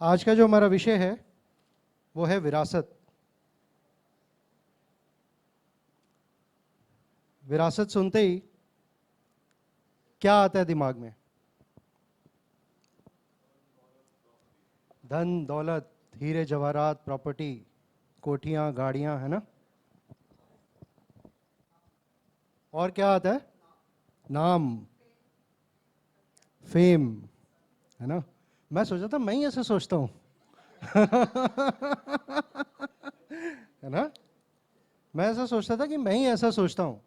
आज का जो हमारा विषय है वो है विरासत। विरासत सुनते ही क्या आता है दिमाग में? धन दौलत, हीरे जवाहरात, प्रॉपर्टी, कोठियां, गाड़ियां, है ना? और क्या आता है? नाम, फेम, है ना? मैं सोचा था मैं ही ऐसा सोचता हूँ। है ना? मैं ऐसा सोचता था कि मैं ही ऐसा सोचता हूँ,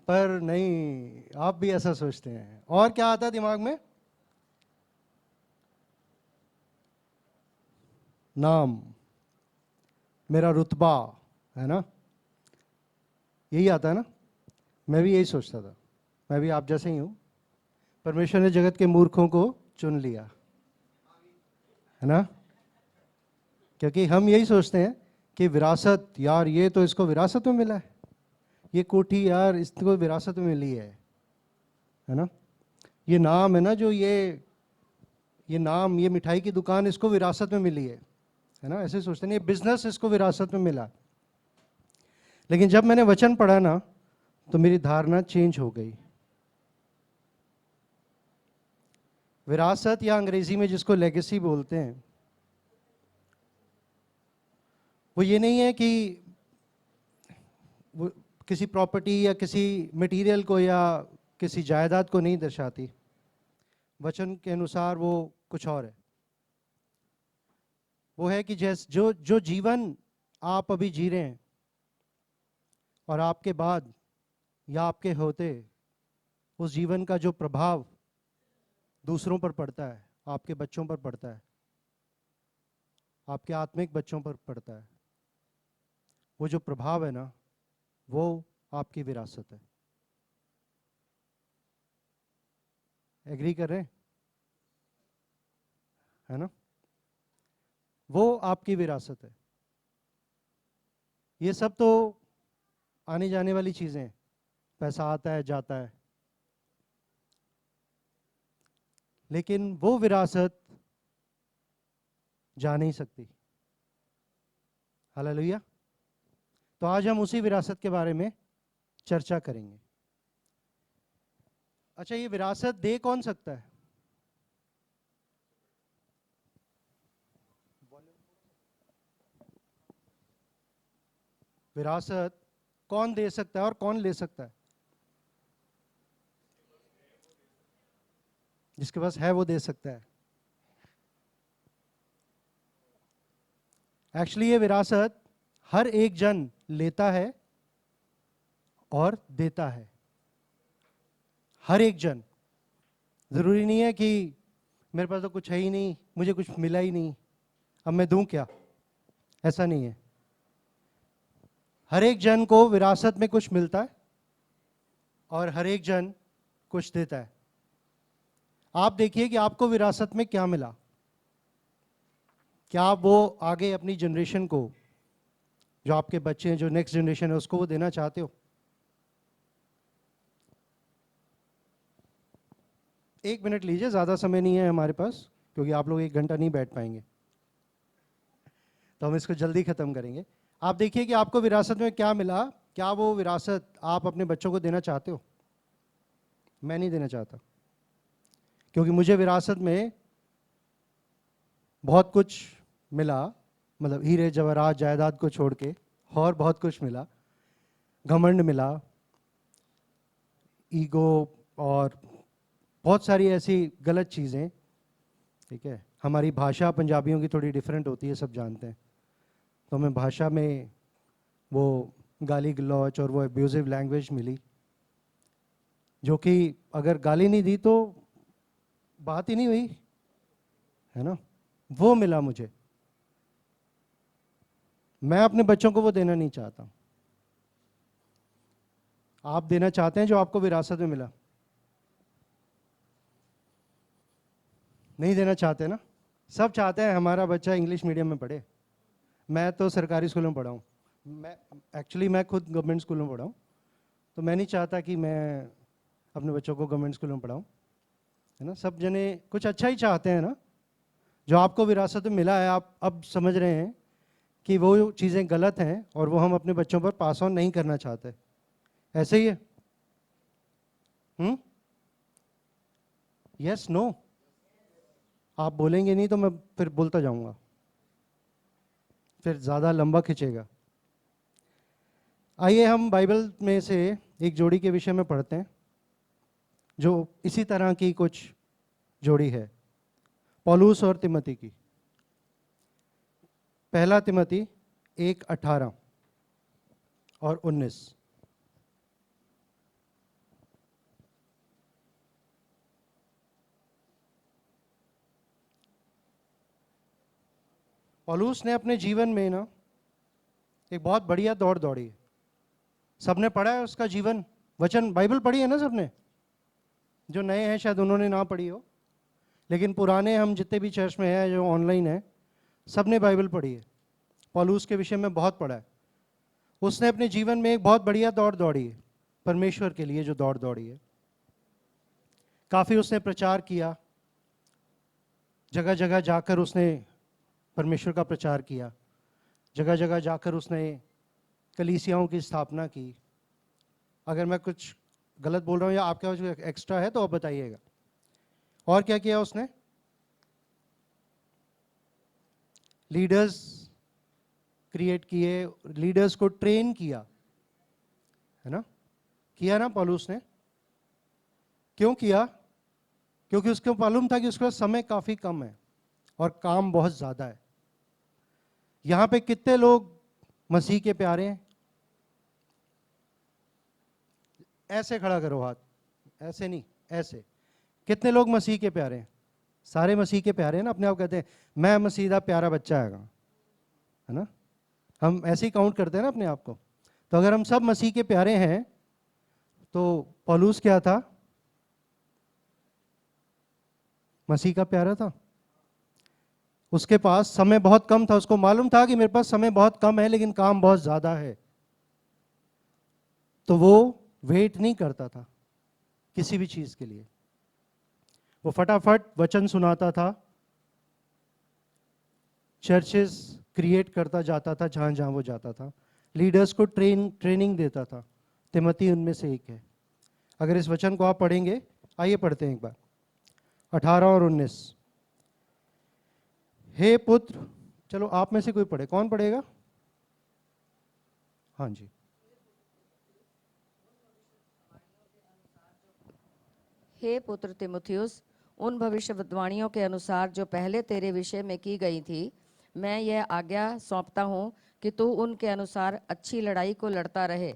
पर नहीं, आप भी ऐसा सोचते हैं। और क्या आता है दिमाग में? नाम, मेरा रुतबा, है ना? यही आता है ना? मैं भी यही सोचता था। मैं भी आप जैसे ही हूँ। परमेश्वर ने जगत के मूर्खों को चुन लिया, है ना? क्योंकि हम यही सोचते हैं कि विरासत, यार ये तो इसको विरासत में मिला है, ये कोठी यार इसको विरासत में मिली है ना? ये नाम है ना, जो ये नाम, ये मिठाई की दुकान इसको विरासत में मिली है ना? ऐसे सोचते नहीं, ये बिजनेस इसको विरासत में मिला। लेकिन जब मैंने वचन पढ़ा ना, तो मेरी धारणा चेंज हो गई। विरासत, या अंग्रेजी में जिसको लेगेसी बोलते हैं, वो ये नहीं है कि वो किसी प्रॉपर्टी या किसी मटेरियल को या किसी जायदाद को नहीं दर्शाती। वचन के अनुसार वो कुछ और है। वो है कि जो जो जीवन आप अभी जी रहे हैं, और आपके बाद या आपके होते, उस जीवन का जो प्रभाव दूसरों पर पड़ता है, आपके बच्चों पर पड़ता है, आपके आत्मिक बच्चों पर पड़ता है, वो जो प्रभाव है ना, वो आपकी विरासत एग्री कर रहे हैं? है ना? वो आपकी विरासत है। ये सब तो आने जाने वाली चीजें हैं। पैसा आता है, जाता है, लेकिन वो विरासत जा नहीं सकती। हालेलुया। तो आज हम उसी विरासत के बारे में चर्चा करेंगे। अच्छा, ये विरासत दे कौन सकता है? विरासत कौन दे सकता है और कौन ले सकता है? जिसके पास है वो दे सकता है। एक्चुअली ये विरासत हर एक जन लेता है और देता है। हर एक जन। जरूरी नहीं है कि मेरे पास तो कुछ है ही नहीं, मुझे कुछ मिला ही नहीं, अब मैं दूं क्या? ऐसा नहीं है। हर एक जन को विरासत में कुछ मिलता है और हर एक जन कुछ देता है। आप देखिए कि आपको विरासत में क्या मिला। क्या आप वो आगे अपनी जनरेशन को, जो आपके बच्चे हैं, जो नेक्स्ट जनरेशन है, उसको वो देना चाहते हो? एक मिनट लीजिए, ज़्यादा समय नहीं है हमारे पास, क्योंकि आप लोग 1 घंटा नहीं बैठ पाएंगे, तो हम इसको जल्दी ख़त्म करेंगे। आप देखिए कि आपको विरासत में क्या मिला। क्या वो विरासत आप अपने बच्चों को देना चाहते हो? मैं नहीं देना चाहता, क्योंकि मुझे विरासत में बहुत कुछ मिला। मतलब हीरे जवाहरात जायदाद को छोड़ के और बहुत कुछ मिला। घमंड मिला, ईगो, और बहुत सारी ऐसी गलत चीज़ें। ठीक है, हमारी भाषा पंजाबियों की थोड़ी डिफरेंट होती है, सब जानते हैं। तो हमें भाषा में वो गाली गलौच और वो एब्यूजिव लैंग्वेज मिली, जो कि अगर गाली नहीं दी तो बात ही नहीं हुई, है ना? वो मिला मुझे। मैं अपने बच्चों को वो देना नहीं चाहता। आप देना चाहते हैं जो आपको विरासत में मिला? नहीं देना चाहते ना? सब चाहते हैं हमारा बच्चा इंग्लिश मीडियम में पढ़े। मैं तो सरकारी स्कूल में पढ़ा हूँ। मैं खुद गवर्नमेंट स्कूल में पढ़ा हूँ। तो मैं नहीं चाहता कि मैं अपने बच्चों को गवर्नमेंट स्कूल में पढ़ाऊँ, है ना? सब जने कुछ अच्छा ही चाहते हैं ना। जो आपको विरासत में मिला है, आप अब समझ रहे हैं कि वो चीज़ें गलत हैं और वो हम अपने बच्चों पर पास ऑन नहीं करना चाहते। ऐसे ही है? Yes, no? आप बोलेंगे नहीं तो मैं फिर बोलता जाऊंगा, फिर ज़्यादा लंबा खिंचेगा। आइए हम बाइबल में से एक जोड़ी के विषय में पढ़ते हैं जो इसी तरह की कुछ जोड़ी है, पौलुस और तिमोथी की। पहला तिमोथी 1:18 और 19। पौलुस ने अपने जीवन में ना एक बहुत बढ़िया दौड़ दौड़ी है। सबने पढ़ा है उसका जीवन वचन, बाइबल पढ़ी है ना सबने? जो नए हैं शायद उन्होंने ना पढ़ी हो, लेकिन पुराने हम जितने भी चर्च में हैं, जो ऑनलाइन है, सबने बाइबल पढ़ी है। पौलुस के विषय में बहुत पढ़ा है। उसने अपने जीवन में एक बहुत बढ़िया दौड़ दौड़ी है, परमेश्वर के लिए जो दौड़ दौड़ी है। काफ़ी उसने प्रचार किया, जगह जगह जाकर उसने परमेश्वर का प्रचार किया, जगह जगह जाकर उसने कलीसियाओं की स्थापना की। अगर मैं कुछ गलत बोल रहा हूँ या आपके पास एक्स्ट्रा है तो आप बताइएगा। और क्या किया उसने? लीडर्स क्रिएट किए, लीडर्स को ट्रेन किया, है ना? किया ना पौलुस ने? क्यों किया? क्योंकि उसको मालूम था कि उसके पास समय काफ़ी कम है और काम बहुत ज़्यादा है। यहाँ पे कितने लोग मसीह के प्यारे हैं? ऐसे खड़ा करो हाथ, ऐसे नहीं, ऐसे। कितने लोग मसीह के प्यारे हैं? सारे मसीह के प्यारे हैं ना? अपने आप कहते हैं मैं मसीह दा प्यारा बच्चा है ना? हम ऐसे ही काउंट करते हैं ना अपने आप को। तो अगर हम सब मसीह के प्यारे हैं तो पौलुस क्या था? मसीह का प्यारा था। उसके पास समय बहुत कम था, उसको मालूम था कि मेरे पास समय बहुत कम है लेकिन काम बहुत ज्यादा है। तो वो वेट नहीं करता था किसी भी चीज के लिए, वो फटाफट वचन सुनाता था, चर्चेस क्रिएट करता जाता था जहां जहां वो जाता था, लीडर्स को ट्रेनिंग देता था। तिमोथी उनमें से एक है। अगर इस वचन को आप पढ़ेंगे, आइए पढ़ते हैं एक बार 18 और 19। हे पुत्र, चलो आप में से कोई पढ़े, कौन पढ़ेगा? हाँ जी। हे पुत्र तिमुथियुस, उन भविष्यवाणियों के अनुसार जो पहले तेरे विषय में की गई थी, मैं यह आज्ञा सौंपता हूँ कि तू उनके अनुसार अच्छी लड़ाई को लड़ता रहे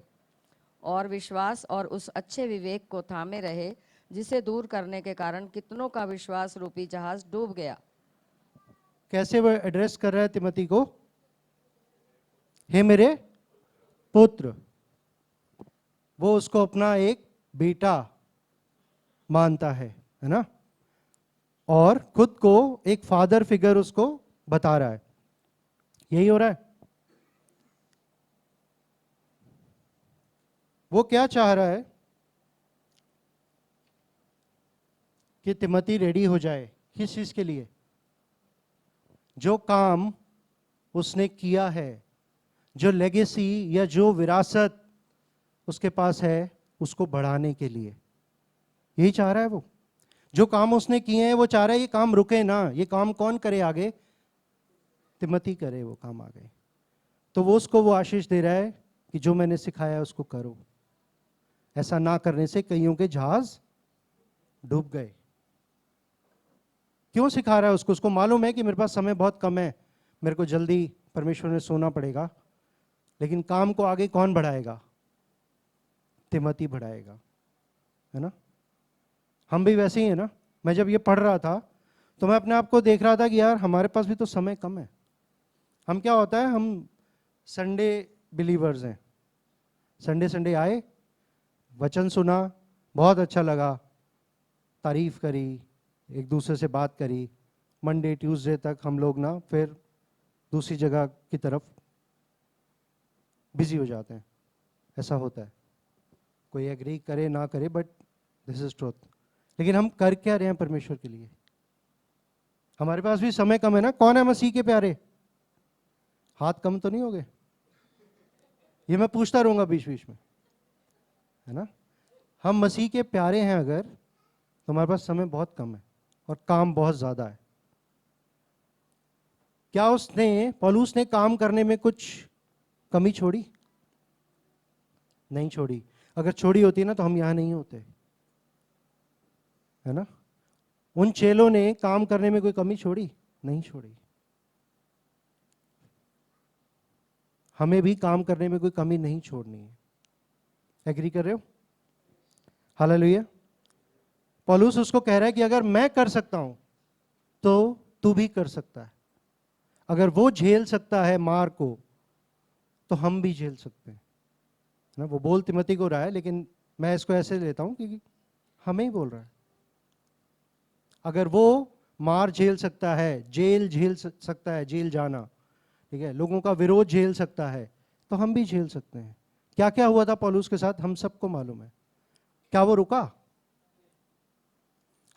और विश्वास और उस अच्छे विवेक को थामे रहे जिसे दूर करने के कारण कितनों का विश्वास रूपी जहाज डूब गया। कैसे वो एड्रेस कर रहा है तिमोथी को? हे मेरे पुत्र। वो उसको अपना एक बेटा मानता है ना? और खुद को एक फादर फिगर उसको बता रहा है। यही हो रहा है। वो क्या चाह रहा है? कि तिमोथी रेडी हो जाए। किस चीज के लिए? जो काम उसने किया है, जो लेगेसी या जो विरासत उसके पास है, उसको बढ़ाने के लिए। यही चाह रहा है वो। जो काम उसने किए हैं वो चाह रहा है ये काम रुके ना। ये काम कौन करे आगे? तिमोथी करे वो काम आगे। तो वो उसको वो आशीष दे रहा है कि जो मैंने सिखाया है उसको करो। ऐसा ना करने से कईयों के जहाज डूब गए। क्यों सिखा रहा है उसको? उसको मालूम है कि मेरे पास समय बहुत कम है, मेरे को जल्दी परमेश्वर में सोना पड़ेगा, लेकिन काम को आगे कौन बढ़ाएगा? तिमोथी बढ़ाएगा, है ना? हम भी वैसे ही है ना। मैं जब ये पढ़ रहा था तो मैं अपने आप को देख रहा था कि यार हमारे पास भी तो समय कम है। हम क्या होता है, हम संडे बिलीवर्स हैं। संडे संडे आए, वचन सुना, बहुत अच्छा लगा, तारीफ करी, एक दूसरे से बात करी। मंडे ट्यूसडे तक हम लोग ना फिर दूसरी जगह की तरफ बिजी हो जाते हैं। ऐसा होता है, कोई एग्री करे ना करे, बट दिस इज ट्रूथ। लेकिन हम कर क्या रहे हैं परमेश्वर के लिए? हमारे पास भी समय कम है ना। कौन है मसीह के प्यारे? हाथ कम तो नहीं हो गए? ये मैं पूछता रहूंगा बीच बीच में, है ना। हम मसीह के प्यारे हैं अगर, तो हमारे पास समय बहुत कम है और काम बहुत ज्यादा है। क्या पौलुस ने काम करने में कुछ कमी छोड़ी? नहीं छोड़ी। अगर छोड़ी होती ना तो हम यहां नहीं होते, है ना। उन चेलों ने काम करने में कोई कमी छोड़ी? नहीं छोड़ी। हमें भी काम करने में कोई कमी नहीं छोड़नी है। एग्री कर रहे हो? हालेलुया। पौलुस उसको कह रहा है कि अगर मैं कर सकता हूं तो तू भी कर सकता है। अगर वो झेल सकता है मार को, तो हम भी झेल सकते हैं ना। वो बोल तिमोथी को रहा है, लेकिन मैं इसको ऐसे लेता हूं कि हमें ही बोल रहा है। अगर वो मार झेल सकता है, जेल झेल सकता है, जेल जाना, ठीक है, लोगों का विरोध झेल सकता है, तो हम भी झेल सकते हैं। क्या क्या हुआ था पौलुस के साथ हम सबको मालूम है। क्या वो रुका?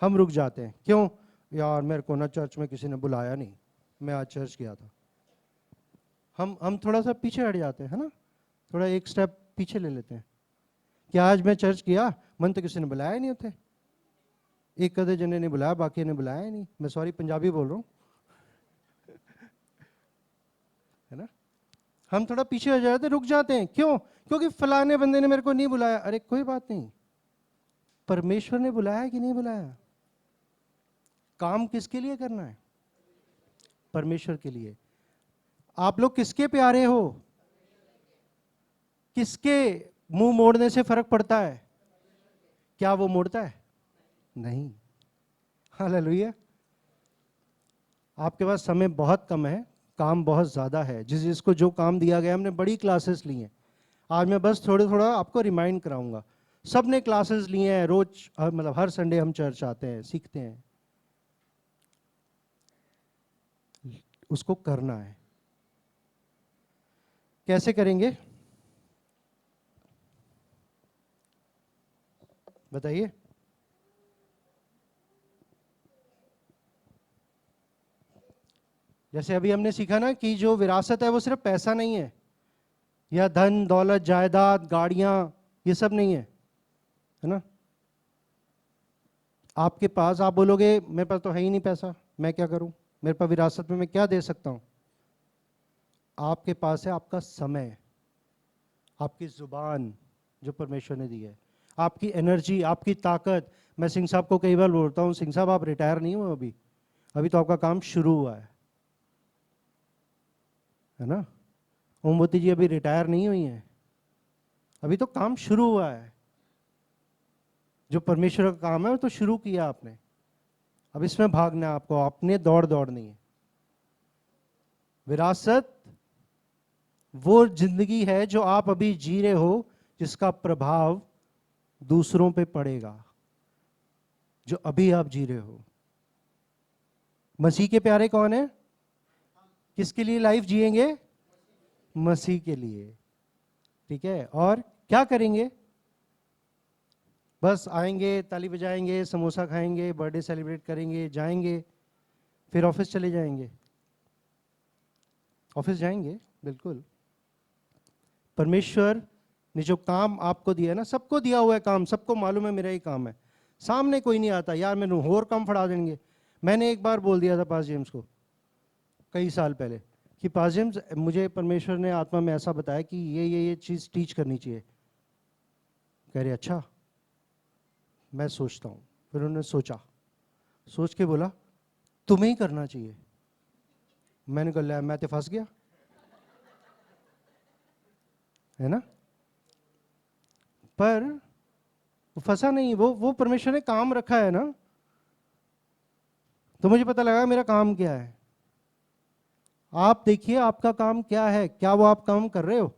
हम रुक जाते हैं। क्यों? यार मेरे को ना चर्च में किसी ने बुलाया नहीं, मैं आज चर्च गया था। हम थोड़ा सा पीछे हट जाते हैं, है ना। थोड़ा एक स्टेप पीछे ले लेते हैं कि आज मैं चर्च गया, मन तो किसी ने बुलाया ही नहीं होते। एक कदे जने ने बुलाया, बाकी ने बुलाया ही नहीं। मैं सॉरी पंजाबी बोल रहा हूँ, है ना। हम थोड़ा पीछे हो जाते, रुक जाते हैं। क्यों? क्योंकि फलाने बंदे ने मेरे को नहीं बुलाया। अरे कोई बात नहीं, परमेश्वर ने बुलाया कि नहीं बुलाया? काम किसके लिए करना है? परमेश्वर के लिए। आप लोग किसके प्यारे हो? किसके मुंह मोड़ने से फर्क पड़ता है? क्या वो मोड़ता है? नहीं। हालेलुया। आपके पास समय बहुत कम है, काम बहुत ज्यादा है। जिसको जो काम दिया गया, हमने बड़ी क्लासेस ली हैं। आज मैं बस थोड़ा थोड़ा आपको रिमाइंड कराऊंगा। सब ने क्लासेस लिए हैं, रोज मतलब हर संडे हम चर्च आते हैं, सीखते हैं। उसको करना है। कैसे करेंगे बताइए? जैसे अभी हमने सीखा ना कि जो विरासत है वो सिर्फ पैसा नहीं है, या धन दौलत जायदाद गाड़ियां, ये सब नहीं है ना। आपके पास, आप बोलोगे मेरे पास तो है ही नहीं पैसा, मैं क्या करूं, मेरे पास विरासत में मैं क्या दे सकता हूं? आपके पास है आपका समय, आपकी जुबान जो परमेश्वर ने दी है, आपकी एनर्जी, आपकी ताकत। मैं सिंह साहब को कई बार बोलता हूं, सिंह साहब आप रिटायर नहीं हुए अभी, अभी तो आपका काम शुरू हुआ है ना। ओमवती जी अभी रिटायर नहीं हुई हैं, अभी तो काम शुरू हुआ है। जो परमेश्वर का काम है वो तो शुरू किया आपने, अब इसमें भागना है आपको, आपने दौड़ दौड़नी है। विरासत वो जिंदगी है जो आप अभी जी रहे हो, जिसका प्रभाव दूसरों पे पड़ेगा, जो अभी आप जी रहे हो। मसीह के प्यारे कौन है? किसके लिए लाइफ जिएंगे? मसीह के लिए, ठीक है। और क्या करेंगे? बस आएंगे, ताली बजाएंगे, समोसा खाएंगे, बर्थडे सेलिब्रेट करेंगे, जाएंगे, फिर ऑफिस चले जाएंगे? ऑफिस जाएंगे, बिल्कुल। परमेश्वर ने जो काम आपको दिया है ना, सबको दिया हुआ है काम, सबको मालूम है मेरा ही काम है। सामने कोई नहीं आता यार मैंने और काम फड़ा देंगे। मैंने एक बार बोल दिया था पास जेम्स को कई साल पहले कि पास जेम्स, मुझे परमेश्वर ने आत्मा में ऐसा बताया कि ये चीज़ टीच करनी चाहिए। कह रहे अच्छा, मैं सोचता हूँ। फिर उन्होंने सोचा, सोच के बोला तुम्हें ही करना चाहिए। मैंने कहा मैं तो फंस गया, है ना। पर वो फंसा नहीं, वो परमेश्वर ने काम रखा है ना, तो मुझे पता लगा मेरा काम क्या है। आप देखिए आपका काम क्या है, क्या वो आप काम कर रहे हो,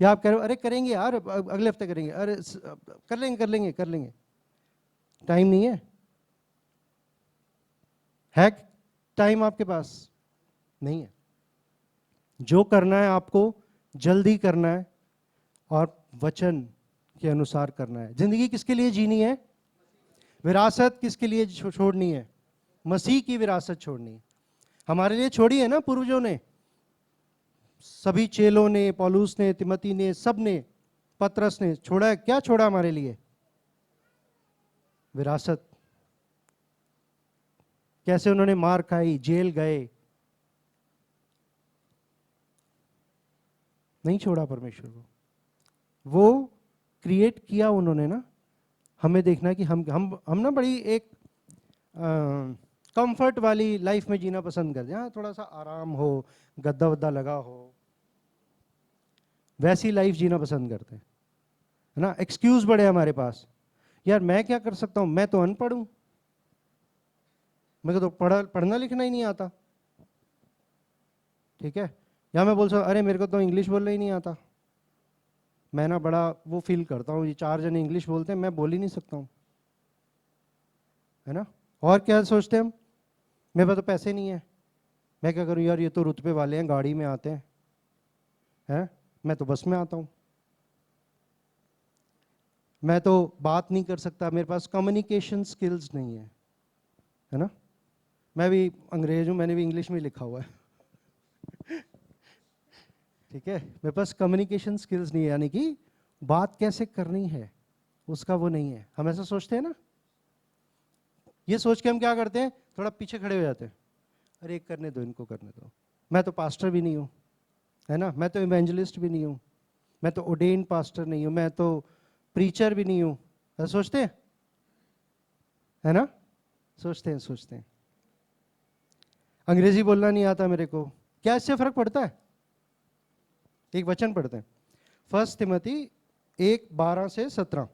या आप कह रहे हो अरे करेंगे यार अगले हफ्ते करेंगे, अरे कर लेंगे कर लेंगे कर लेंगे। टाइम नहीं है टाइम आपके पास नहीं है। जो करना है आपको जल्दी करना है और वचन के अनुसार करना है। जिंदगी किसके लिए जीनी है? विरासत किसके लिए छोड़नी है? मसीह की विरासत छोड़नी है। हमारे लिए छोड़ी है ना पूर्वजों ने, सभी चेलों ने, पौलुस ने, तिमोथी ने, सब ने, पतरस ने छोड़ा है। क्या छोड़ा हमारे लिए? विरासत। कैसे उन्होंने मार खाई, जेल गए, नहीं छोड़ा परमेश्वर को। वो क्रिएट किया उन्होंने ना। हमें देखना कि हम ना बड़ी एक कंफर्ट वाली लाइफ में जीना पसंद करते हैं। हाँ, थोड़ा सा आराम हो, गद्दा वद्दा लगा हो, वैसी लाइफ जीना पसंद करते हैं, है ना। एक्सक्यूज बड़े हमारे पास, यार मैं क्या कर सकता हूं, मैं तो अनपढ़ हूं, मेरे को तो पढ़ना लिखना ही नहीं आता, ठीक है। या मैं बोल सकता अरे मेरे को तो इंग्लिश बोलना ही नहीं आता, मैं ना बड़ा वो फील करता हूँ, ये 4 जने इंग्लिश बोलते हैं, मैं बोल ही नहीं सकता हूँ, है ना। और क्या सोचते हैं हम, मेरे पास तो पैसे नहीं है, मैं क्या करूँ यार, ये तो रुतबे वाले हैं, गाड़ी में आते हैं, मैं तो बस में आता हूँ, मैं तो बात नहीं कर सकता, मेरे पास कम्युनिकेशन स्किल्स नहीं है ना। मैं भी अंग्रेज हूँ, मैंने भी इंग्लिश में लिखा हुआ है ठीक है, मेरे पास कम्युनिकेशन स्किल्स नहीं है, यानी कि बात कैसे करनी है उसका वो नहीं है। हम ऐसा सोचते हैं ना, ये सोच के हम क्या करते हैं, थोड़ा पीछे खड़े हो जाते हैं, अरे करने दो, इनको करने दो, मैं तो पास्टर भी नहीं हूँ, है ना, मैं तो इवेंजलिस्ट भी नहीं हूँ, मैं तो ओडेन पास्टर नहीं हूँ, मैं तो प्रीचर भी नहीं हूँ। ऐसा सोचते हैं, है ना, सोचते हैं। अंग्रेजी बोलना नहीं आता मेरे को, क्या इससे फर्क पड़ता है? एक वचन पढ़ते हैं, 1 तिमोथी 1:12-17।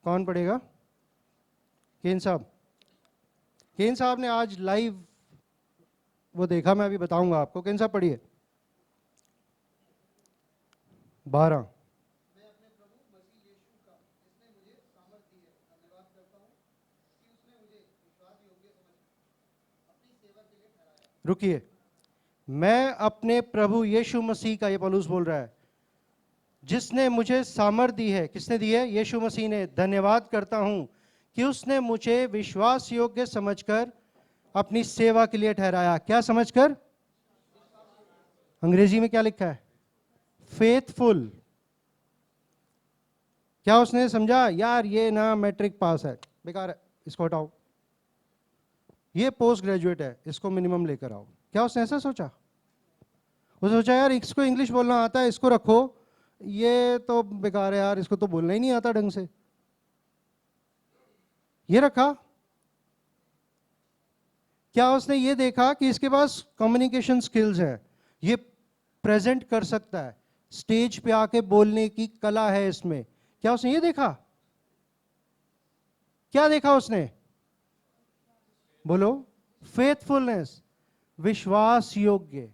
कौन पढ़ेगा? केन साहब। केन साहब ने आज लाइव वो देखा, मैं अभी बताऊंगा आपको। केन साहब पढ़िए 12। रुकिए, मैं अपने प्रभु यीशु मसीह का, ये पौलुस बोल रहा है, जिसने मुझे सामर्थ दी है। किसने दी है? यीशु मसीह ने। धन्यवाद करता हूं कि उसने मुझे विश्वास योग्य समझकर अपनी सेवा के लिए ठहराया। क्या समझकर? अंग्रेजी में क्या लिखा है? फेथफुल। क्या उसने समझा यार ये ना मैट्रिक पास है, बेकार है, इसको हटाओ, ये पोस्ट ग्रेजुएट है, इसको मिनिमम लेकर आओ? क्या उसने ऐसा सोचा? उसने सोचा यार इसको इंग्लिश बोलना आता है, इसको रखो, ये तो बेकार है यार, इसको तो बोलना ही नहीं आता ढंग से, ये रखा? क्या उसने ये देखा कि इसके पास कम्युनिकेशन स्किल्स है, ये प्रेजेंट कर सकता है, स्टेज पे आके बोलने की कला है इसमें? क्या उसने ये देखा? क्या देखा उसने? बोलो। फेथफुलनेस, विश्वास योग्य।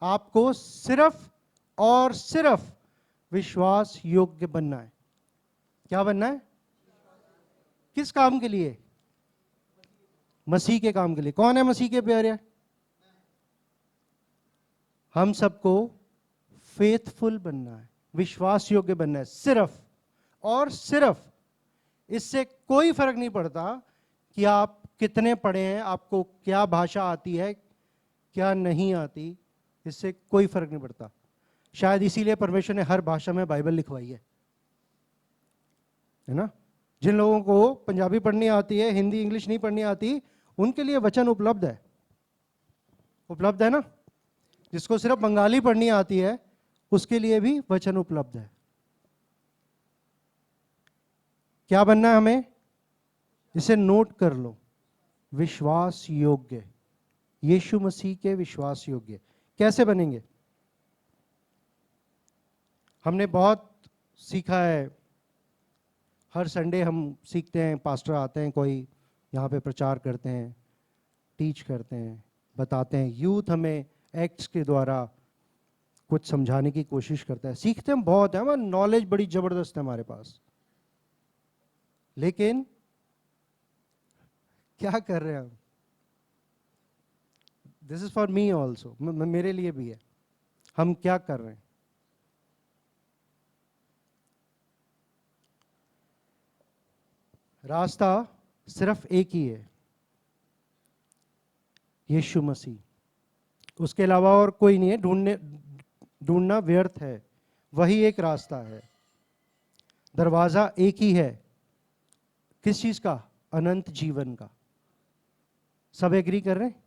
आपको सिर्फ और सिर्फ विश्वास योग्य बनना है। क्या बनना है? किस काम के लिए? मसीह के काम के लिए। कौन है मसीह के प्यारे? हम सबको फेथफुल बनना है, विश्वास योग्य बनना है, सिर्फ और सिर्फ। इससे कोई फर्क नहीं पड़ता कि आप कितने पढ़े हैं, आपको क्या भाषा आती है, क्या नहीं आती, इससे कोई फर्क नहीं पड़ता। शायद इसीलिए परमेश्वर ने हर भाषा में बाइबल लिखवाई है ना। जिन लोगों को पंजाबी पढ़नी आती है, हिंदी इंग्लिश नहीं पढ़नी आती, उनके लिए वचन उपलब्ध है ना। जिसको सिर्फ बंगाली पढ़नी आती है, उसके लिए भी वचन उपलब्ध है। क्या बनना है हमें? इसे नोट कर लो, विश्वास योग्य, यीशु मसीह के विश्वास योग्य। कैसे बनेंगे? हमने बहुत सीखा है, हर संडे हम सीखते हैं, पास्टर आते हैं, कोई यहाँ पे प्रचार करते हैं, टीच करते हैं, बताते हैं, यूथ हमें एक्ट्स के द्वारा कुछ समझाने की कोशिश करता है, सीखते हम बहुत है, हमारा नॉलेज बड़ी जबरदस्त है हमारे पास। लेकिन क्या कर रहे हैं हम? This is for me also, मेरे लिए भी है। हम क्या कर रहे हैं? रास्ता सिर्फ एक ही है, यीशु मसीह। उसके अलावा और कोई नहीं है, ढूंढना व्यर्थ है। वही एक रास्ता है। दरवाजा एक ही है। किस चीज का? अनंत जीवन का। सब एग्री कर रहे हैं?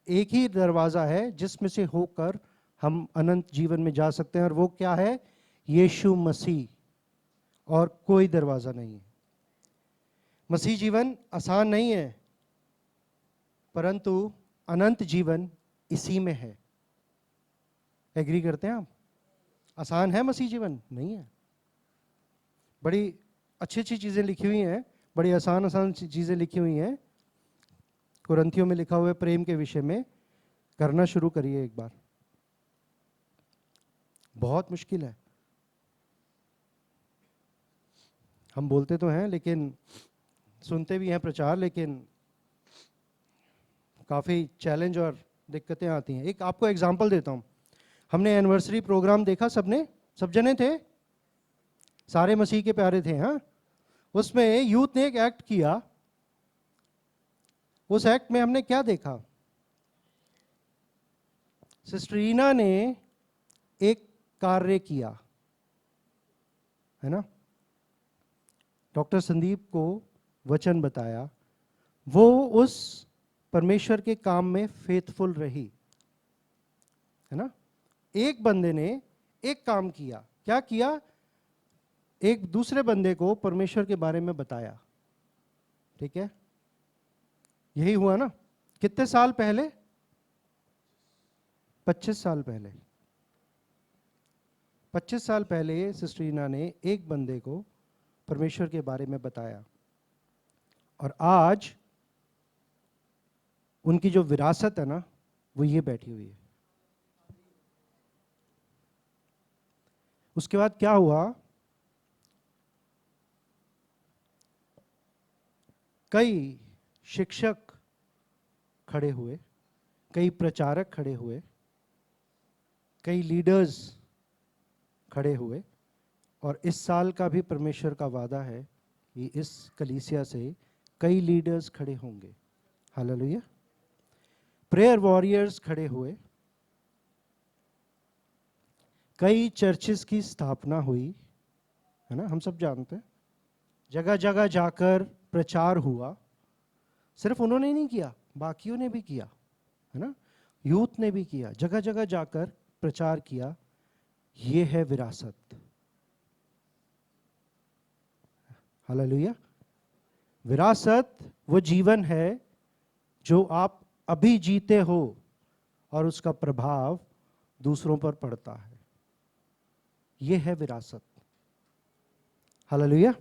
एक ही दरवाजा है जिसमें से होकर हम अनंत जीवन में जा सकते हैं, और वो क्या है? यीशु मसीह। और कोई दरवाजा नहीं है। मसीह जीवन आसान नहीं है, परंतु अनंत जीवन इसी में है। एग्री करते हैं आप? आसान है मसीह जीवन? नहीं है। बड़ी अच्छी अच्छी चीजें लिखी हुई हैं, बड़ी आसान आसान चीजें लिखी हुई हैं। कुरिन्थियों में लिखा हुआ है प्रेम के विषय में, करना शुरू करिए एक बार। बहुत मुश्किल है। हम बोलते तो हैं, लेकिन सुनते भी हैं प्रचार, लेकिन काफ़ी चैलेंज और दिक्कतें आती हैं। एक आपको एग्जांपल देता हूं। हमने एनिवर्सरी प्रोग्राम देखा, सबने, सब जने थे, सारे मसीह के प्यारे थे। हाँ, उसमें यूथ ने एक एक्ट किया। उस एक्ट में हमने क्या देखा? सिस्टर रीना ने एक कार्य किया, है ना? डॉक्टर संदीप को वचन बताया, वो उस परमेश्वर के काम में फेथफुल रही, है ना? एक बंदे ने एक काम किया। क्या किया? एक दूसरे बंदे को परमेश्वर के बारे में बताया। ठीक है, यही हुआ ना? कितने साल पहले? 25 साल पहले। 25 साल पहले सिस्टर रीना ने एक बंदे को परमेश्वर के बारे में बताया, और आज उनकी जो विरासत है ना, वो ये बैठी हुई है। उसके बाद क्या हुआ? कई शिक्षक खड़े हुए, कई प्रचारक खड़े हुए, कई लीडर्स खड़े हुए, और इस साल का भी परमेश्वर का वादा है कि इस कलीसिया से कई लीडर्स खड़े होंगे। हालेलुया। प्रेयर वॉरियर्स खड़े हुए, कई चर्चेस की स्थापना हुई, है ना? हम सब जानते हैं। जगह जगह जाकर प्रचार हुआ। सिर्फ उन्होंने नहीं किया, बाकियों ने भी किया, है ना? यूथ ने भी किया, जगह जगह जाकर प्रचार किया। ये है विरासत। हालेलुया। विरासत वो जीवन है जो आप अभी जीते हो, और उसका प्रभाव दूसरों पर पड़ता है। ये है विरासत। हालेलुया।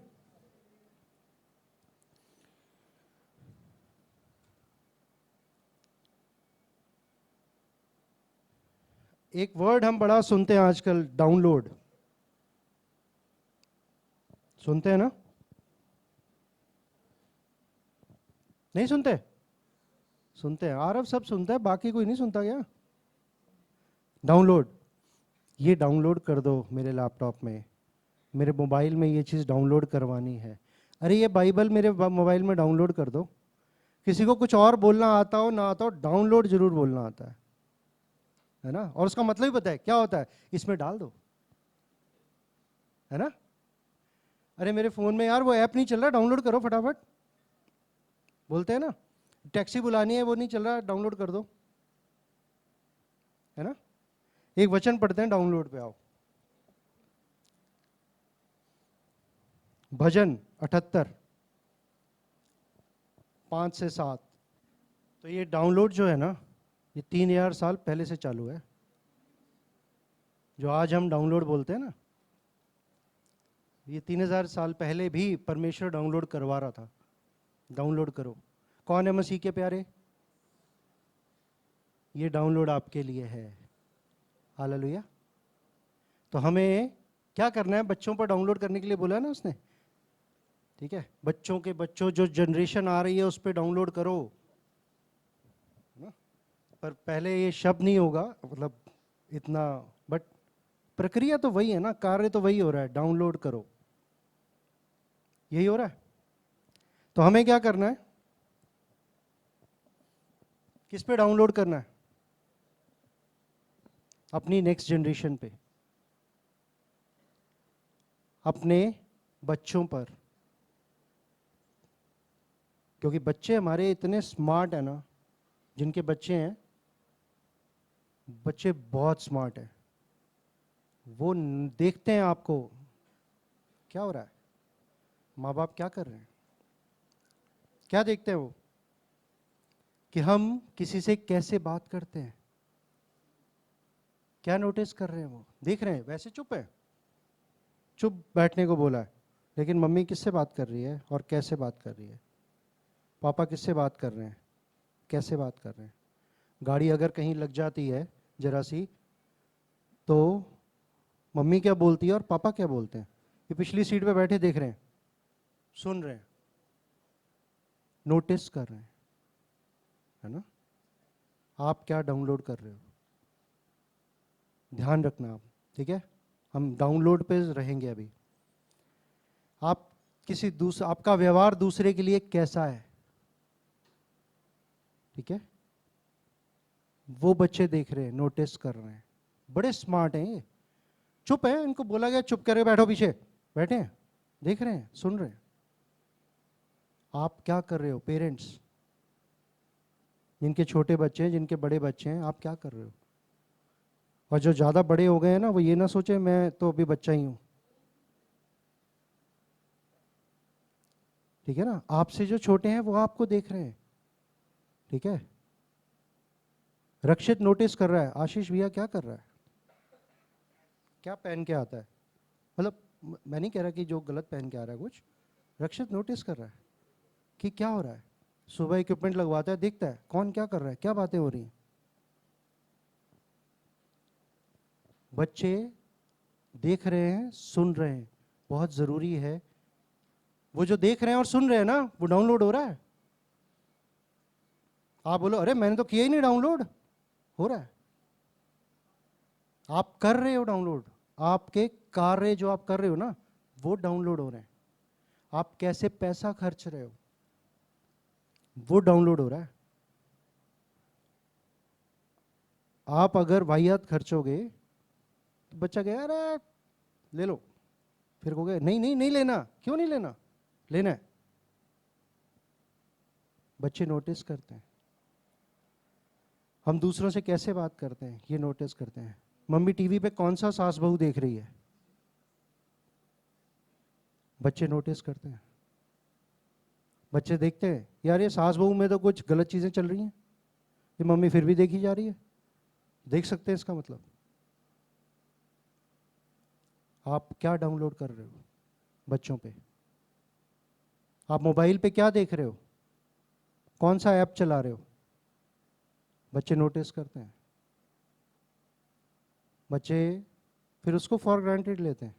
एक वर्ड हम बड़ा सुनते हैं आजकल, डाउनलोड। सुनते हैं ना? नहीं सुनते? सुनते हैं। आरब सब सुनता है, बाकी कोई नहीं सुनता क्या? डाउनलोड। ये डाउनलोड कर दो मेरे लैपटॉप में, मेरे मोबाइल में ये चीज़ डाउनलोड करवानी है। अरे ये बाइबल मेरे मोबाइल में डाउनलोड कर दो। किसी को कुछ और बोलना आता हो ना आता हो, डाउनलोड जरूर बोलना आता है ना? और उसका मतलब ही पता है क्या होता है? इसमें डाल दो, है ना? अरे मेरे फोन में यार वो ऐप नहीं चल रहा, डाउनलोड करो फटाफट। बोलते हैं ना, टैक्सी बुलानी है, वो नहीं चल रहा, डाउनलोड कर दो, है ना? एक वचन पढ़ते हैं, डाउनलोड पे आओ। भजन 78 5 से 7। तो ये डाउनलोड जो है ना, ये 3000 साल पहले से चालू है। जो आज हम डाउनलोड बोलते हैं ना, ये 3000 साल पहले भी परमेश्वर डाउनलोड करवा रहा था। डाउनलोड करो। कौन है मसीह के प्यारे? ये डाउनलोड आपके लिए है। हालेलुया। तो हमें क्या करना है? बच्चों पर डाउनलोड करने के लिए बोला ना उसने, ठीक है? बच्चों के बच्चों, जो जनरेशन आ रही है उस पर डाउनलोड करो ना? पर पहले ये शब्द नहीं होगा, मतलब इतना, बट प्रक्रिया तो वही है ना, कार्य तो वही हो रहा है। डाउनलोड करो, यही हो रहा है। तो हमें क्या करना है, किस पे डाउनलोड करना है? अपनी नेक्स्ट जनरेशन पे, अपने बच्चों पर। क्योंकि बच्चे हमारे इतने स्मार्ट हैं ना, जिनके बच्चे हैं, बच्चे बहुत स्मार्ट हैं। वो देखते हैं आपको क्या हो रहा है, माँ बाप क्या कर रहे हैं, क्या देखते हैं वो, कि हम किसी से कैसे बात करते हैं, क्या नोटिस कर रहे हैं, वो देख रहे हैं। वैसे चुप है, चुप बैठने को बोला है, लेकिन मम्मी किससे बात कर रही है और कैसे बात कर रही है, पापा किससे बात कर रहे हैं, कैसे बात कर रहे हैं। गाड़ी अगर कहीं लग जाती है जरा सी, तो मम्मी क्या बोलती है और पापा क्या बोलते हैं, ये पिछली सीट पे बैठे देख रहे हैं, सुन रहे हैं, नोटिस कर रहे हैं, है ना। आप क्या डाउनलोड कर रहे हो, ध्यान रखना आप, ठीक है। हम डाउनलोड पे रहेंगे अभी। आप आपका व्यवहार दूसरे के लिए कैसा है, ठीक है, वो बच्चे देख रहे हैं, नोटिस कर रहे हैं। बड़े स्मार्ट हैं ये, चुप है, इनको बोला गया चुप करके बैठो, पीछे बैठे हैं, देख रहे हैं, सुन रहे हैं। आप क्या कर रहे हो पेरेंट्स, जिनके छोटे बच्चे हैं, जिनके बड़े बच्चे हैं, आप क्या कर रहे हो? और जो ज़्यादा बड़े हो गए हैं ना, वो ये ना सोचे मैं तो अभी बच्चा ही हूँ, ठीक है ना। आपसे जो छोटे हैं वो आपको देख रहे हैं, ठीक है। रक्षित नोटिस कर रहा है, आशीष भैया क्या कर रहा है, क्या पहन के आता है, मतलब मैं नहीं कह रहा कि जो गलत पहन के आ रहा है कुछ, रक्षित नोटिस कर रहा है कि क्या हो रहा है। सुबह इक्विपमेंट लगवाता है, देखता है कौन क्या कर रहा है, क्या बातें हो रही हैं। बच्चे देख रहे हैं, सुन रहे हैं, बहुत ज़रूरी है। वो जो देख रहे हैं और सुन रहे हैं ना, वो डाउनलोड हो रहा है। आप बोलो अरे मैंने तो किया ही नहीं डाउनलोड, हो रहा है। आप कर रहे हो डाउनलोड, आपके कार्य जो आप कर रहे हो ना, वो डाउनलोड हो रहे हैं। आप कैसे पैसा खर्च रहे हो, वो डाउनलोड हो रहा है। आप अगर वाहियात खर्चोगे तो बच्चा कहेगा अरे ले लो, फिर कहोगे नहीं नहीं नहीं लेना, क्यों नहीं लेना, लेना है। बच्चे नोटिस करते हैं हम दूसरों से कैसे बात करते हैं, ये नोटिस करते हैं। मम्मी टीवी पे कौन सा सास बहू देख रही है, बच्चे नोटिस करते हैं। बच्चे देखते हैं यार ये सास बहू में तो कुछ गलत चीज़ें चल रही हैं, ये मम्मी फिर भी देखी जा रही है, देख सकते हैं। इसका मतलब आप क्या डाउनलोड कर रहे हो बच्चों पे, आप मोबाइल पे क्या देख रहे हो, कौन सा ऐप चला रहे हो, बच्चे नोटिस करते हैं। बच्चे फिर उसको फॉर ग्रांटेड लेते हैं,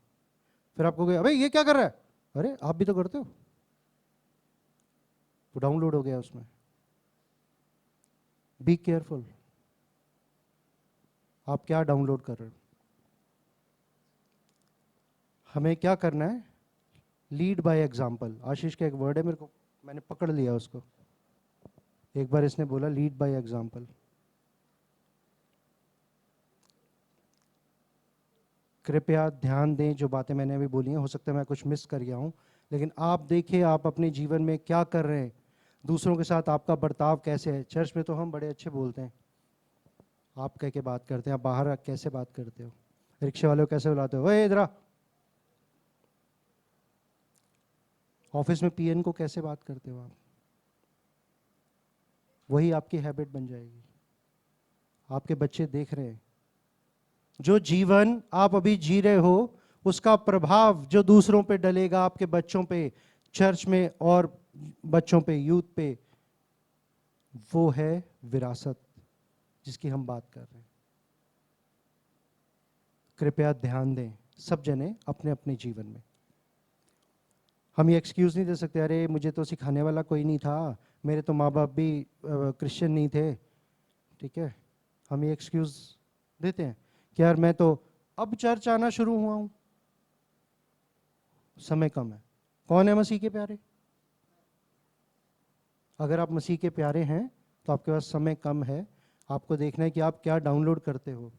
फिर आपको कहे अबे ये क्या कर रहा है, अरे आप भी तो करते हो, वो डाउनलोड हो गया उसमें। बी केयरफुल, आप क्या डाउनलोड कर रहे हो। हमें क्या करना है, लीड बाय एग्जाम्पल। आशीष का एक वर्ड है, मेरे को मैंने पकड़ लिया उसको, एक बार इसने बोला लीड बाय एग्जाम्पल। कृपया ध्यान दें जो बातें मैंने अभी बोली हैं, हो सकता है मैं कुछ मिस कर गया हूँ, लेकिन आप देखिए आप अपने जीवन में क्या कर रहे हैं, दूसरों के साथ आपका बर्ताव कैसे है। चर्च में तो हम बड़े अच्छे बोलते हैं, आप कह के बात करते हैं, आप बाहर कैसे बात करते हो, रिक्शे वाले को कैसे बुलाते हो, ओए इधर आ। ऑफिस में पीएन को कैसे बात करते हो आप, वही आपकी हैबिट बन जाएगी। आपके बच्चे देख रहे हैं, जो जीवन आप अभी जी रहे हो उसका प्रभाव जो दूसरों पे डलेगा, आपके बच्चों पे, चर्च में और बच्चों पे, यूथ पे, वो है विरासत जिसकी हम बात कर रहे हैं। कृपया ध्यान दें सब जने अपने अपने जीवन में। हम ये एक्सक्यूज़ नहीं दे सकते अरे मुझे तो सिखाने वाला कोई नहीं था, मेरे तो माँ बाप भी क्रिश्चियन नहीं थे, ठीक है। हम ये एक्सक्यूज़ देते हैं कि यार मैं तो अब चर्च आना शुरू हुआ हूँ, समय कम है। कौन है मसीह के प्यारे, अगर आप मसीह के प्यारे हैं तो आपके पास समय कम है, आपको देखना है कि आप क्या डाउनलोड करते हो,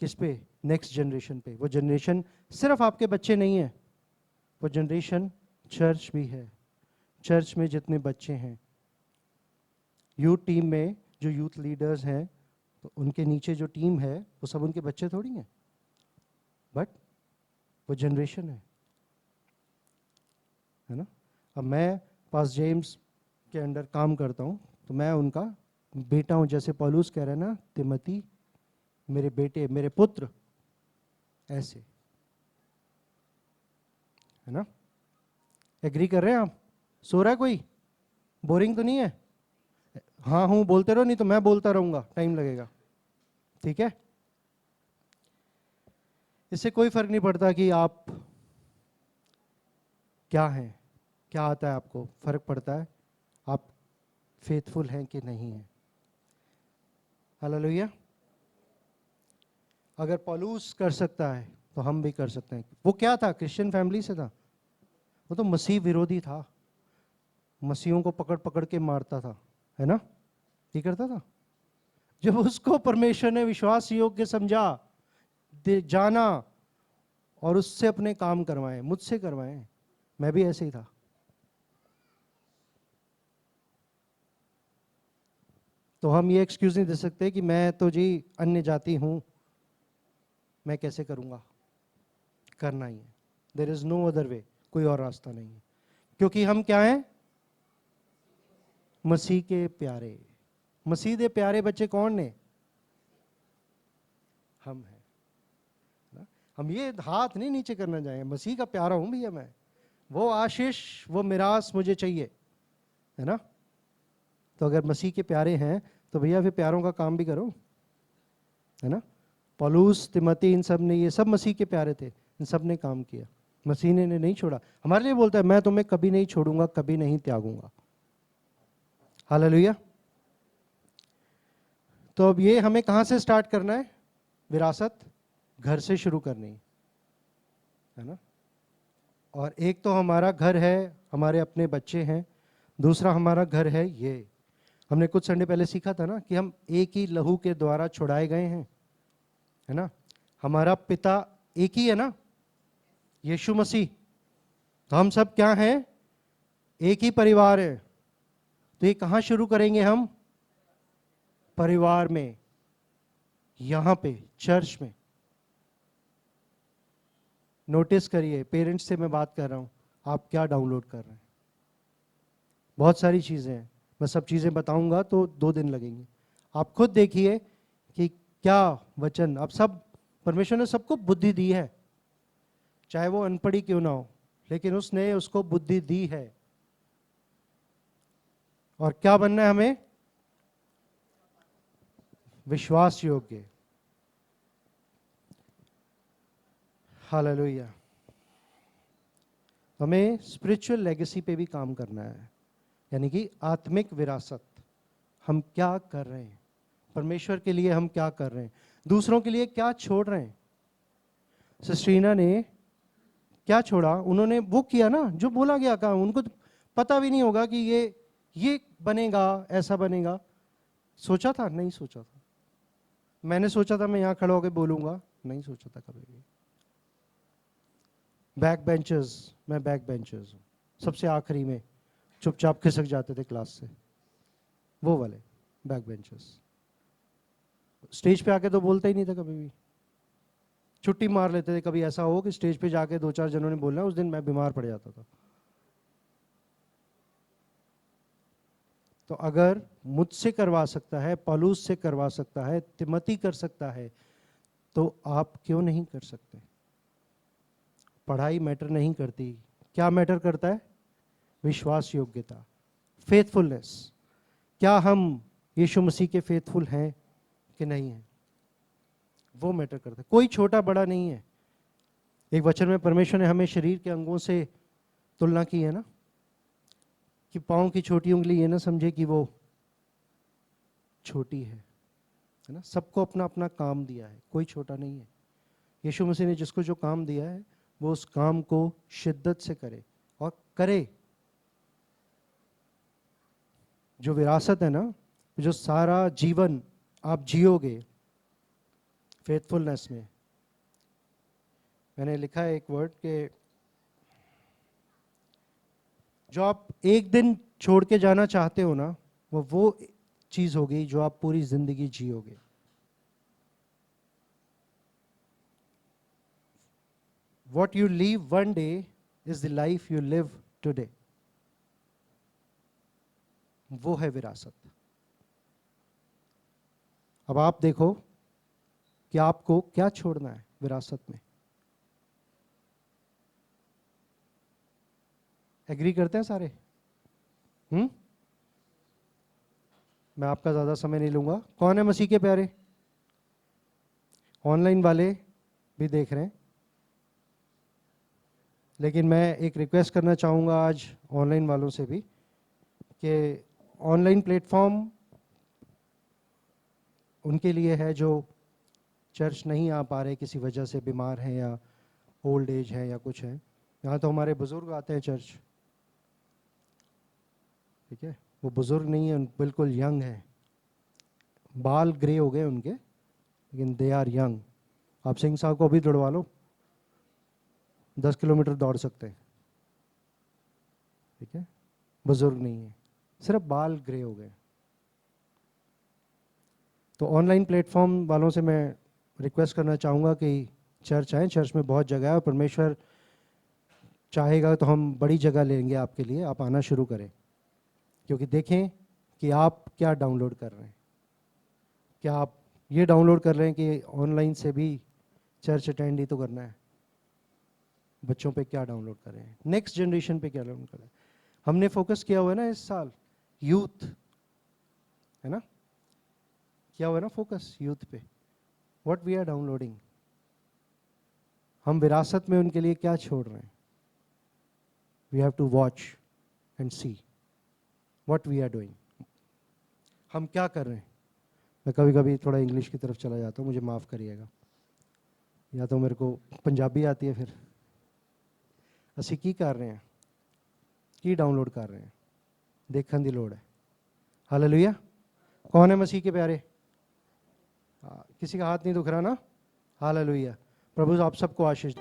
किस पे, नेक्स्ट जनरेशन पे। वो जनरेशन सिर्फ आपके बच्चे नहीं है, वो जनरेशन चर्च भी है। चर्च में जितने बच्चे हैं, यूथ टीम में जो यूथ लीडर्स हैं, तो उनके नीचे जो टीम है वो सब उनके बच्चे थोड़ी हैं, बट वो जनरेशन है ना। अब मैं पास जेम्स के अंडर काम करता हूँ, तो मैं उनका बेटा हूँ, जैसे पौलुस कह रहे हैं ना, तिमोथी मेरे बेटे, मेरे पुत्र, ऐसे, है ना। एग्री कर रहे हैं आप? सो रहा है कोई? बोरिंग तो नहीं है? हाँ हूँ बोलते रहो, नहीं तो मैं बोलता रहूंगा, टाइम लगेगा, ठीक है। इससे कोई फर्क नहीं पड़ता कि आप क्या हैं, क्या आता है आपको, फर्क पड़ता है आप फेथफुल हैं कि नहीं हैं। हालेलुया। अगर पौलुस कर सकता है तो हम भी कर सकते हैं। वो क्या था? क्रिश्चियन फैमिली से था, वो तो मसीह विरोधी था, मसीहों को पकड़ पकड़ के मारता था, है ना, ये करता था। जब उसको परमेश्वर ने विश्वास योग्य समझा, जाना, और उससे अपने काम करवाए, मुझसे करवाए, मैं भी ऐसे ही था। तो हम ये एक्सक्यूज नहीं दे सकते कि मैं तो जी अन्य जाति हूं, मैं कैसे करूंगा, करना ही है। There is no other way, कोई और रास्ता नहीं है, क्योंकि हम क्या हैं? मसीह के प्यारे। मसीह के प्यारे बच्चे कौन ने? हम हैं ना? हम ये हाथ नहीं नीचे करना चाहेंगे, मसीह का प्यारा हूं भैया मैं, वो आशीष, वो मिरास मुझे चाहिए, है ना। तो अगर मसीह के प्यारे हैं तो भैया फिर प्यारों का काम भी करो, है ना। पौलुस, तिमोथी, इन सब ने, ये सब मसीह के प्यारे थे, इन सब ने काम किया, मसीह ने नहीं छोड़ा। हमारे लिए बोलता है मैं तुम्हें कभी नहीं छोड़ूंगा, कभी नहीं त्यागूंगा। हालेलुया। तो अब ये हमें कहां से स्टार्ट करना है? विरासत घर से शुरू करनी है ना। और एक तो हमारा घर है, हमारे अपने बच्चे हैं, दूसरा हमारा घर है ये, हमने कुछ संडे पहले सीखा था ना कि हम एक ही लहू के द्वारा छुड़ाए गए हैं, है ना। हमारा पिता एक ही है ना, यीशु मसीह। तो हम सब क्या हैं? एक ही परिवार है। तो ये कहां शुरू करेंगे हम? परिवार में, यहां पे चर्च में। नोटिस करिए, पेरेंट्स से मैं बात कर रहा हूं, आप क्या डाउनलोड कर रहे हैं? बहुत सारी चीजें हैं, मैं सब चीजें बताऊंगा तो 2 दिन लगेंगे। आप खुद देखिए कि क्या वचन, अब सब, परमेश्वर ने सबको बुद्धि दी है, चाहे वो अनपढ़ी क्यों ना हो, लेकिन उसने उसको बुद्धि दी है। और क्या बनना है हमें? विश्वास योग्य। हालेलुया। हमें स्पिरिचुअल लेगेसी पे भी काम करना है, यानी कि आत्मिक विरासत। हम क्या कर रहे हैं परमेश्वर के लिए, हम क्या कर रहे हैं, दूसरों के लिए क्या छोड़ रहे हैं। सिस्टीना ने क्या छोड़ा? उन्होंने वो किया ना जो बोला गया, काम। उनको तो पता भी नहीं होगा कि ये बनेगा, ऐसा बनेगा। सोचा था? नहीं सोचा था। मैंने सोचा था मैं यहां खड़ा होकर बोलूंगा, नहीं सोचा था कभी भी। बैक बेंचर्स, मैं बैक बेंचर्स हूँ, सबसे आखिरी में चुपचाप खिसक जाते थे क्लास से, वो वाले बैक बेंचर्स। स्टेज पे आके तो बोलता ही नहीं था कभी भी, छुट्टी मार लेते थे। कभी ऐसा हो कि स्टेज पे जाके 2-4 जनों ने बोलना, उस दिन मैं बीमार पड़ जाता था। तो अगर मुझसे करवा सकता है, पौलुस से करवा सकता है, तिमोथी कर सकता है, तो आप क्यों नहीं कर सकते? पढ़ाई मैटर नहीं करती, क्या मैटर करता है? विश्वास योग्यता, फेथफुलनेस। क्या हम यीशु मसीह के फेथफुल हैं कि नहीं हैं, वो मैटर करता है। कोई छोटा बड़ा नहीं है। एक वचन में परमेश्वर ने हमें शरीर के अंगों से तुलना की है ना, कि पाँव की छोटी उंगली ये ना समझे कि वो छोटी है ना। सबको अपना अपना काम दिया है, कोई छोटा नहीं है। यीशु मसीह ने जिसको जो काम दिया है, वो उस काम को शिद्दत से करे और करे। जो विरासत है ना, जो सारा जीवन आप जियोगे फेथफुलनेस में। मैंने लिखा है एक वर्ड के जो आप एक दिन छोड़ के जाना चाहते हो ना, वो चीज होगी जो आप पूरी जिंदगी जियोगे। What you leave one day is the life you live today. वो है विरासत। अब आप देखो कि आपको क्या छोड़ना है विरासत में। एग्री करते हैं सारे? मैं आपका ज्यादा समय नहीं लूंगा। कौन है मसीह के प्यारे? ऑनलाइन वाले भी देख रहे हैं, लेकिन मैं एक रिक्वेस्ट करना चाहूँगा आज ऑनलाइन वालों से भी कि ऑनलाइन प्लेटफॉर्म उनके लिए है जो चर्च नहीं आ पा रहे, किसी वजह से बीमार हैं या ओल्ड एज है या कुछ है। यहाँ तो हमारे बुज़ुर्ग आते हैं चर्च, ठीक है, वो बुज़ुर्ग नहीं है, बिल्कुल यंग है, बाल ग्रे हो गए उनके, लेकिन दे आर यंग। आप सिंह साहब को अभी दौड़वा लो, 10 किलोमीटर दौड़ सकते हैं, ठीक है, बुजुर्ग नहीं है, सिर्फ बाल ग्रे हो गए। तो ऑनलाइन प्लेटफॉर्म वालों से मैं रिक्वेस्ट करना चाहूँगा कि चर्च आए, चर्च में बहुत जगह है और परमेश्वर चाहेगा तो हम बड़ी जगह लेंगे आपके लिए। आप आना शुरू करें, क्योंकि देखें कि आप क्या डाउनलोड कर रहे हैं। क्या आप ये डाउनलोड कर रहे हैं कि ऑनलाइन से भी चर्च अटेंड ही तो करना है? बच्चों पे क्या डाउनलोड कर रहे हैं, नेक्स्ट जनरेशन पे क्या डाउनलोड कर रहे हैं? हमने फोकस किया हुआ है ना इस साल, यूथ है ना, किया हुआ है ना फोकस यूथ पे। व्हाट वी आर डाउनलोडिंग, हम विरासत में उनके लिए क्या छोड़ रहे हैं? We have to watch and see what we are doing, हम क्या कर रहे हैं। मैं कभी कभी थोड़ा इंग्लिश की तरफ चला जाता हूँ, मुझे माफ़ करिएगा, या तो मेरे को पंजाबी आती है फिर। ਅਸੀਂ ਕੀ ਕਰ ਰਹੇ ਹਾਂ, ਕੀ डाउनलोड कर रहे हैं, देखने की लोड़ है। हालेलुया। कौन है मसीह के प्यारे? किसी का हाथ नहीं दुख रहा ना? हालेलुया। प्रभु आप सबको आशीष